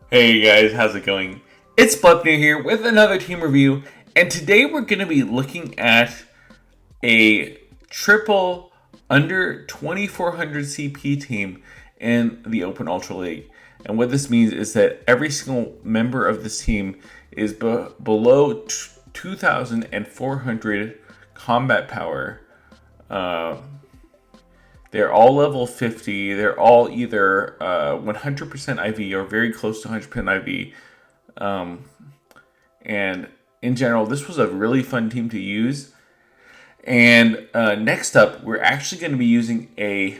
Hey guys, how's it going? It's Blepnir here with another team review, and today we're going to be looking at a triple under 2400 CP team in the Open Ultra League. And what this means is that every single member of this team is below 2400 combat power. Uh, they're all level 50. They're all either 100% IV or very close to 100% IV. And in general, this was a really fun team to use. And next up, we're actually going to be using a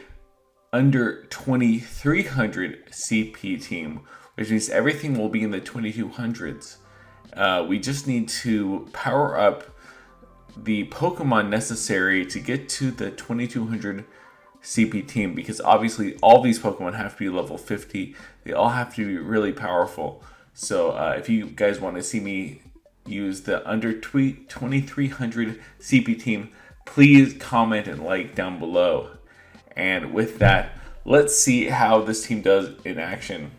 under 2300 CP team, which means everything will be in the 2200s. We just need to power up the Pokemon necessary to get to the 2200 CP team, because obviously all these Pokemon have to be level 50. They all have to be really powerful. So if you guys want to see me use the under 2300 CP team, please comment and like down below. And with that, let's see how this team does in action.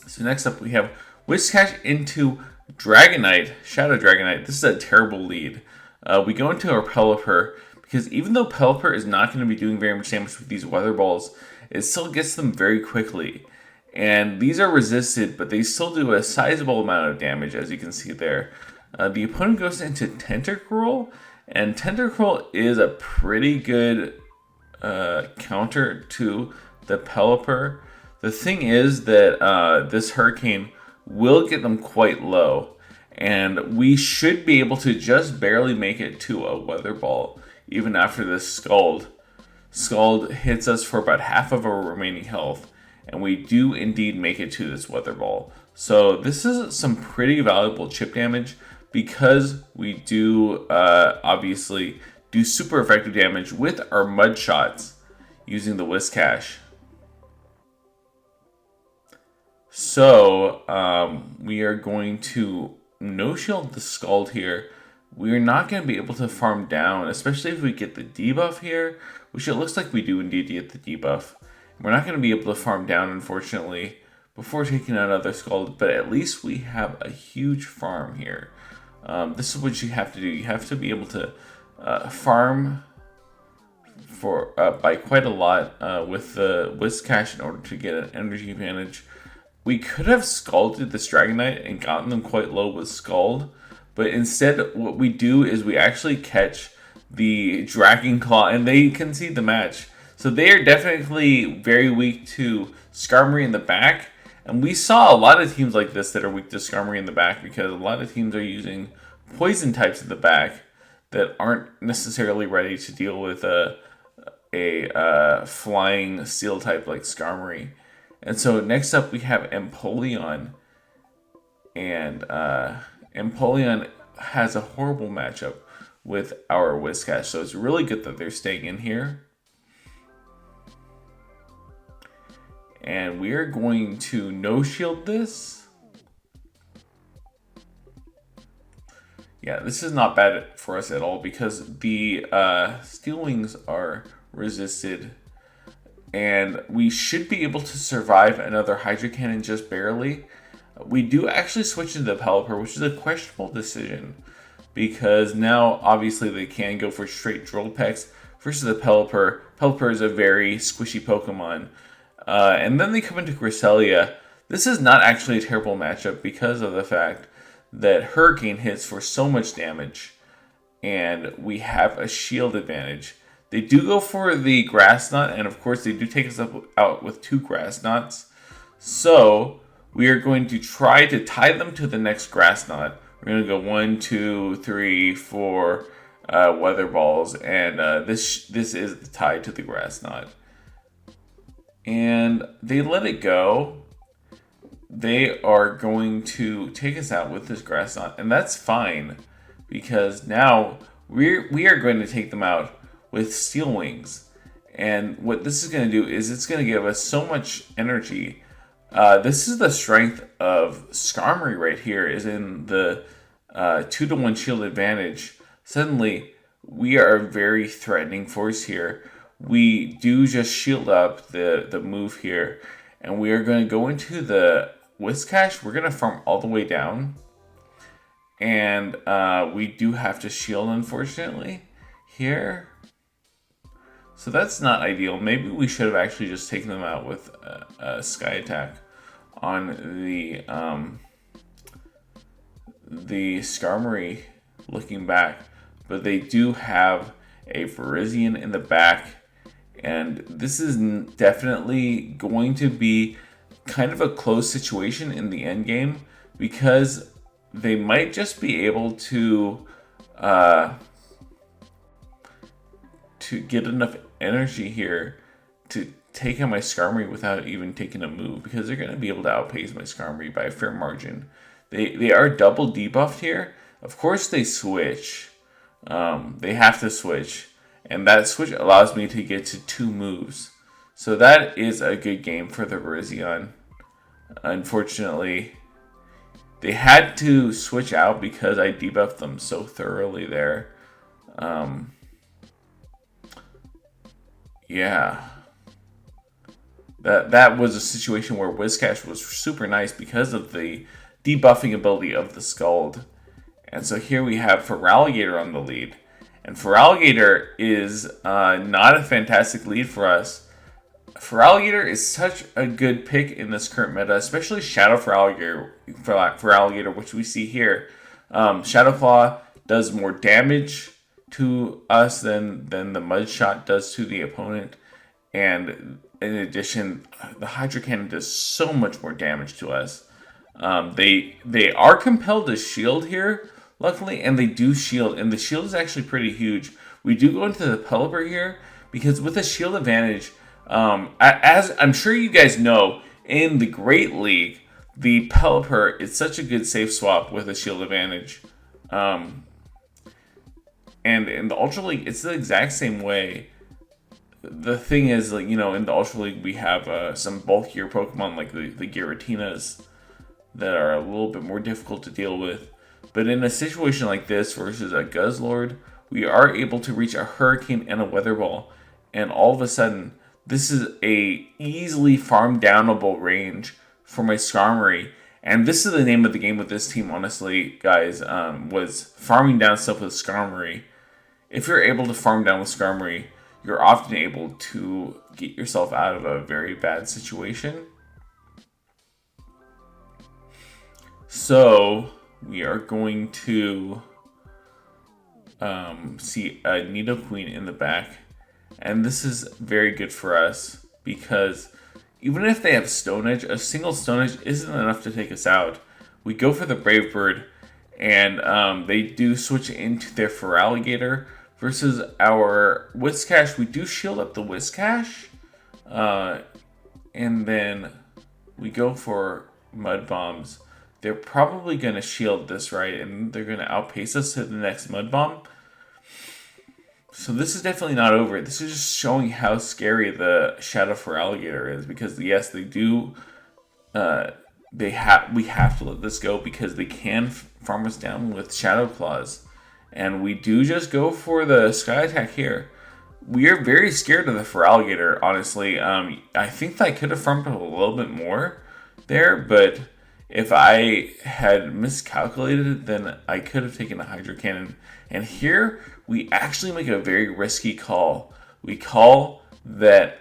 So next up we have Whiscash into Dragonite, Shadow Dragonite. This is a terrible lead. We go into our Pelipper, because even though Pelipper is not going to be doing very much damage with these Weather Balls, it still gets them very quickly. And these are resisted, but they still do a sizable amount of damage, as you can see there. The opponent goes into Tentacruel, and Tentacruel is a pretty good counter to the Pelipper. The thing is that this Hurricane will get them quite low, and we should be able to just barely make it to a Weather Ball, even after this Scald. Scald hits us for about half of our remaining health, and we do indeed make it to this Weather Ball. So this is some pretty valuable chip damage, because we do obviously do super effective damage with our Mud Shots using the Whiscash. So we are going to no shield the Scald here. We're not going to be able to farm down, especially if we get the debuff here, which it looks like we do indeed get the debuff. We're not going to be able to farm down, unfortunately, before taking out another Scald, but at least we have a huge farm here. This is what you have to do. You have to be able to farm for by quite a lot with the Whiscash in order to get an energy advantage. We could have Scalded this Dragonite and gotten them quite low with Scald, but instead what we do is we actually catch the Dragon Claw, and they concede the match. So they are definitely very weak to Skarmory in the back, and we saw a lot of teams like this that are weak to Skarmory in the back, because a lot of teams are using poison types in the back that aren't necessarily ready to deal with a flying steel type like Skarmory. And so next up we have Empoleon, and Empoleon has a horrible matchup with our Whiscash, so it's really good that they're staying in here. And we are going to no shield this. Yeah, this is not bad for us at all, because the Steel Wings are resisted, and we should be able to survive another Hydro Cannon just barely. We do actually switch into the Pelipper, which is a questionable decision, because now obviously they can go for straight Drill Pecks versus the Pelipper. Pelipper is a very squishy Pokemon. And then they come into Cresselia. This is not actually a terrible matchup, because of the fact that Hurricane hits for so much damage, and we have a shield advantage. They do go for the Grass Knot, and of course they do take us out with 2 Grass Knots. So we are going to try to tie them to the next Grass Knot. We're going to go 1, 2, 3, 4 Weather Balls, and this is the tie to the Grass Knot. And they let it go. They are going to take us out with this Grass Knot, and that's fine, because now we are going to take them out with Steel Wings. And what this is going to do is it's going to give us so much energy. This is the strength of Skarmory right here, is in the 2-to-1 shield advantage. Suddenly, we are a very threatening force here. We do just shield up the move here, And we are going to go into the Whiscash. We're going to farm all the way down. And we do have to shield, unfortunately, here. So that's not ideal. Maybe we should have actually just taken them out with a Sky Attack on the Skarmory looking back. But they do have a Virizion in the back. And this is definitely going to be kind of a close situation in the end game, because they might just be able to get enough energy here to take on my Skarmory without even taking a move, because they're going to be able to outpace my Skarmory by a fair margin. They are double debuffed here. Of course they switch. They have to switch. And that switch allows me to get to 2 moves. So that is a good game for the Virizion. Unfortunately, they had to switch out because I debuffed them so thoroughly there. Yeah. That was a situation where Whiscash was super nice because of the debuffing ability of the Scald. And so here we have Feraligatr on the lead. And Feraligatr is not a fantastic lead for us. Feraligatr is such a good pick in this current meta, especially Shadow Feraligatr, which we see here. Shadow Claw does more damage to us than the Mud Shot does to the opponent. And in addition, the Hydro Cannon does so much more damage to us. They are compelled to shield here, luckily, and they do shield, and the shield is actually pretty huge. We do go into the Pelipper here, because with a shield advantage, as I'm sure you guys know, in the Great League, the Pelipper is such a good safe swap with a shield advantage. And in the Ultra League, it's the exact same way. The thing is, like, in the Ultra League, we have some bulkier Pokemon like the Giratinas that are a little bit more difficult to deal with. But in a situation like this versus a Guzzlord, we are able to reach a Hurricane and a Weather Ball. And all of a sudden, this is a easily farm downable range for my Skarmory. And this is the name of the game with this team, honestly, guys, was farming down stuff with Skarmory. If you're able to farm down with Skarmory, you're often able to get yourself out of a very bad situation. So we are going to see a Nidoqueen in the back. And this is very good for us, because even if they have Stone Edge, a single Stone Edge isn't enough to take us out. We go for the Brave Bird, and they do switch into their Feraligatr. Versus our Whiscash, we do shield up the Whiscash. And then we go for Mud Bombs. They're probably going to shield this, right? And they're going to outpace us to the next Mud Bomb. So this is definitely not over. This is just showing how scary the Shadow Feraligatr is. Because, yes, they do... we have to let this go, because they can farm us down with Shadow Claws. And we do just go for the Sky Attack here. We are very scared of the Feraligatr, honestly. I think I could have farmed up a little bit more there, but if I had miscalculated, then I could have taken a Hydro Cannon. And here, we actually make a very risky call. We call that...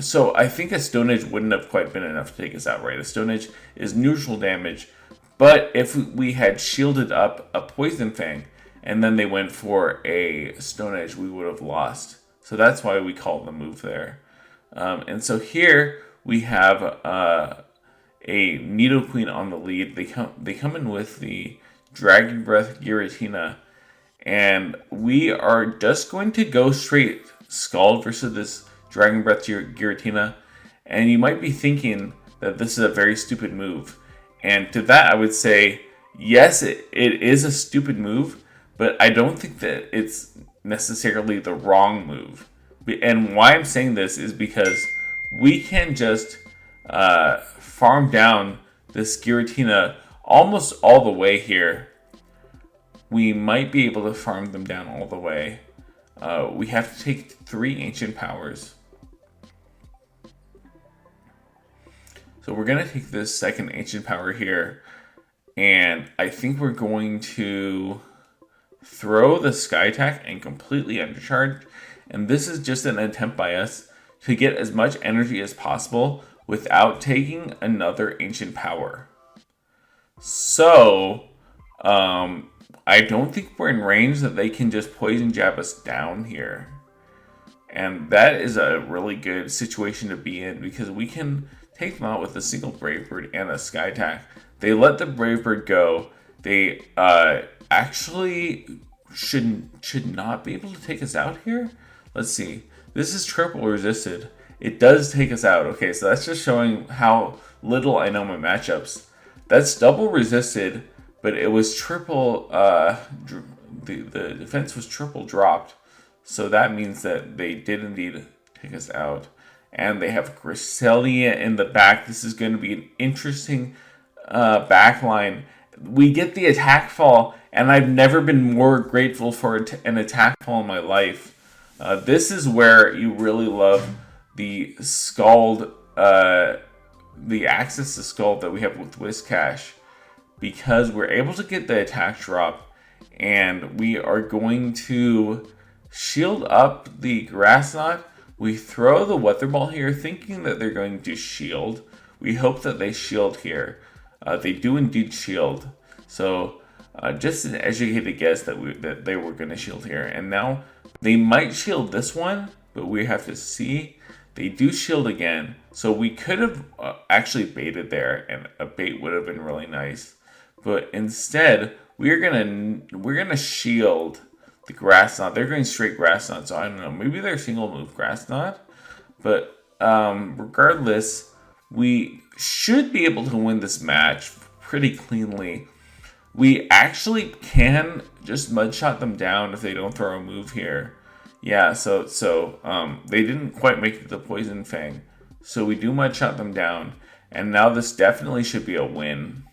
so I think a Stone Edge wouldn't have quite been enough to take us out, right? A Stone Edge is neutral damage. But if we had shielded up a Poison Fang, and then they went for a Stone Edge, we would have lost. So that's why we called the move there. And so here we have a Nidoqueen on the lead. They come in with the Dragon Breath Giratina. And we are just going to go straight Scald versus this Dragon Breath Giratina. And you might be thinking that this is a very stupid move. And to that, I would say, yes, it is a stupid move, but I don't think that it's necessarily the wrong move. And why I'm saying this is because we can just farm down this Giratina almost all the way here. We might be able to farm them down all the way. We have to take 3 Ancient Powers. So we're going to take this second Ancient Power here, and I think we're going to throw the Sky Attack and completely undercharge. And this is just an attempt by us to get as much energy as possible without taking another Ancient Power. So, I don't think we're in range that they can just Poison Jab us down here. And that is a really good situation to be in because we can take them out with a single Brave Bird and a Sky Attack. They let the Brave Bird go. They actually should not be able to take us out here. Let's see. This is triple resisted. It does take us out. Okay, so that's just showing how little I know my matchups. That's double resisted, but it was triple. The defense was triple dropped. So that means that they did indeed take us out. And they have Cresselia in the back. This is going to be an interesting back line. We get the attack fall, and I've never been more grateful for an attack fall in my life. This is where you really love the Scald, the access to Scald that we have with Whiscash, because we're able to get the attack drop, and we are going to shield up the Grass Knot. We throw the Weather Ball here, thinking that they're going to shield. We hope that they shield here. They do indeed shield. So just an educated guess that they were going to shield here. And now they might shield this one, but we have to see. They do shield again. So we could have actually baited there, and a bait would have been really nice. But instead, we're gonna shield the Grass Knot. They're going straight Grass Knot, so I don't know. Maybe they're single move Grass Knot. But regardless, we should be able to win this match pretty cleanly. We actually can just Mudshot them down if they don't throw a move here. Yeah, so they didn't quite make it to Poison Fang. So we do Mudshot them down. And now this definitely should be a win,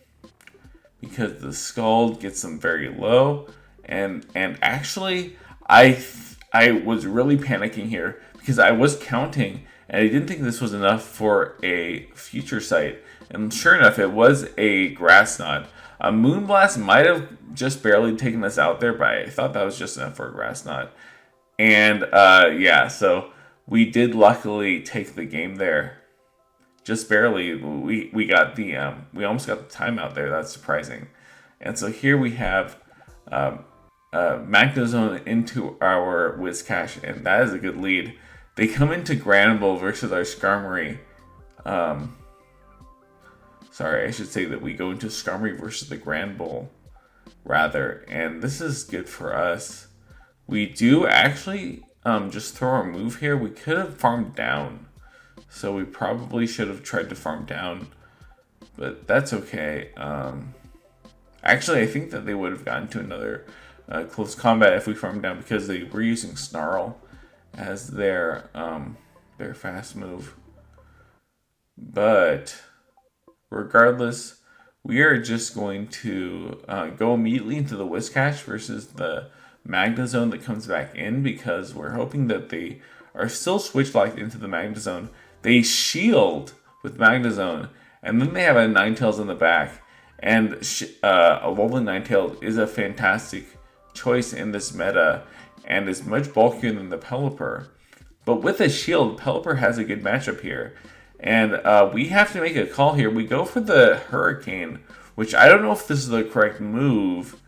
because the Scald gets them very low. And actually, I was really panicking here because I was counting and I didn't think this was enough for a Future Sight. And sure enough, it was a Grass Knot. A Moonblast might have just barely taken us out there, but I thought that was just enough for a Grass Knot. And yeah, so we did luckily take the game there. Just barely. We got the we almost got the timeout there. That's surprising. And so here we have Magnezone into our Whiscash, and that is a good lead. They come into Granbull versus our Skarmory. Sorry, I should say that we go into Skarmory versus the Granbull, rather. And this is good for us. We do actually just throw our move here. We could have farmed down. So we probably should have tried to farm down. But that's okay. Actually, I think that they would have gotten to another close combat if we farmed down, because they were using Snarl as their fast move. But regardless, we are just going to go immediately into the Whiscash versus the Magnezone that comes back in, because we're hoping that they are still switch locked into the Magnezone. They shield with Magnezone, and then they have a Ninetales in the back. And a Alolan Ninetales is a fantastic choice in this meta, and is much bulkier than the Pelipper. But with a shield, Pelipper has a good matchup here. And we have to make a call here. We go for the Hurricane, which I don't know if this is the correct move.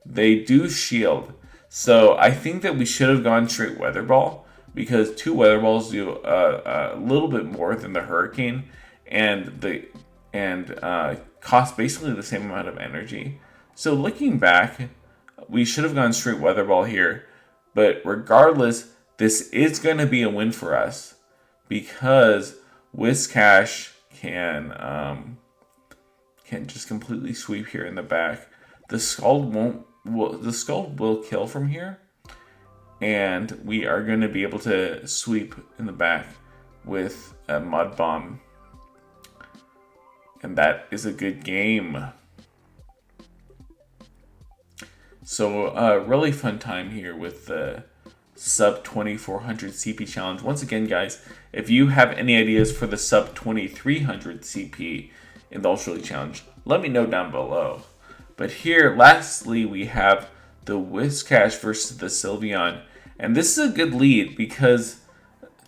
They do shield. So I think that we should have gone straight Weather Ball, because 2 Weather Balls do a little bit more than the Hurricane, and cost basically the same amount of energy. So looking back, we should have gone straight Weather Ball here. But regardless, this is going to be a win for us, because Whiscash can just completely sweep here in the back. The Scald will kill from here, and we are going to be able to sweep in the back with a Mud Bomb, and that is a good game. So really fun time here with the sub 2400 CP challenge. Once again, guys, if you have any ideas for the sub 2300 CP in the Ultra League Challenge, let me know down below. But here, lastly, we have the Whiscash versus the Sylveon. And this is a good lead because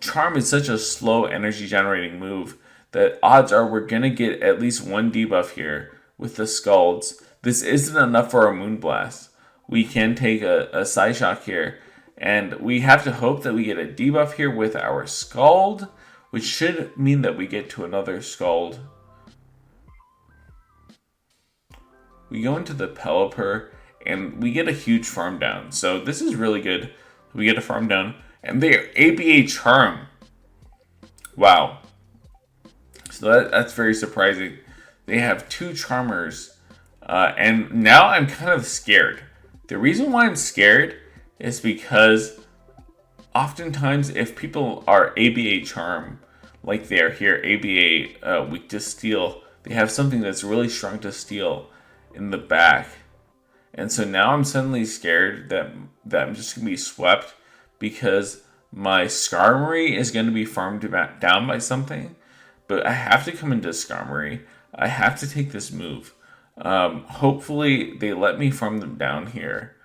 Charm is such a slow energy generating move that odds are we're going to get at least one debuff here with the Scalds. This isn't enough for our Moonblast. We can take a Psyshock here, and we have to hope that we get a debuff here with our Scald, which should mean that we get to another Scald. We go into the Pelipper, and we get a huge farm down. So this is really good. We get a farm down, and they're ABA Charm. Wow. So that's very surprising. They have 2 Charmers, and now I'm kind of scared. The reason why I'm scared is because oftentimes if people are ABA Charm, like they are here, ABA weak to Steel, they have something that's really strong to Steel in the back. And so now I'm suddenly scared that I'm just going to be swept because my Skarmory is going to be farmed down by something. But I have to come into Skarmory. I have to take this move. Hopefully they let me farm them down here.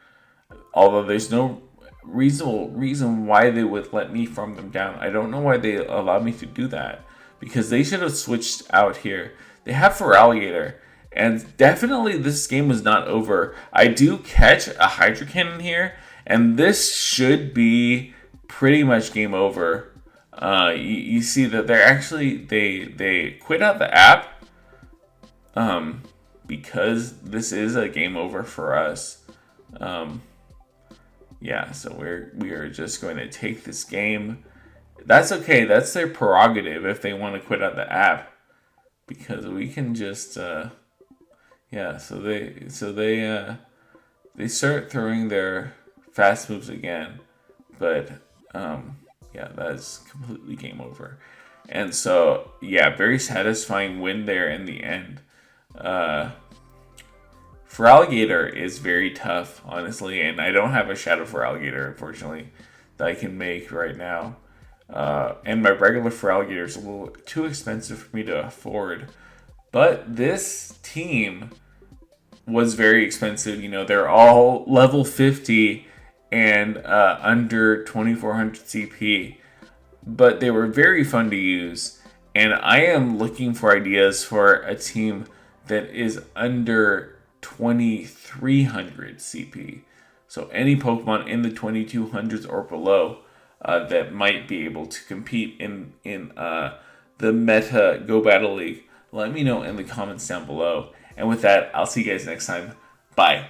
Although there's no reasonable reason why they would let me farm them down. I don't know why they allowed me to do that. Because they should have switched out here. They have Feraligatr. And definitely this game was not over. I do catch a Hydro Cannon here. And this should be pretty much game over. You see that they're actually, they quit out the app. Because this is a game over for us. Yeah, so we are just going to take this game. That's okay. That's their prerogative if they want to quit out the app. Because we can just... Yeah, so they start throwing their fast moves again, but yeah, that's completely game over. And so yeah, very satisfying win there in the end. Feraligatr is very tough, honestly, and I don't have a Shadow Feraligatr, unfortunately, that I can make right now. And my regular Feraligatr is a little too expensive for me to afford. But this team was very expensive. You know, they're all level 50 and under 2400 CP. But they were very fun to use. And I am looking for ideas for a team that is under 2300 CP. So any Pokemon in the 2200s or below that might be able to compete in the meta Go Battle League. Let me know in the comments down below. And with that, I'll see you guys next time. Bye.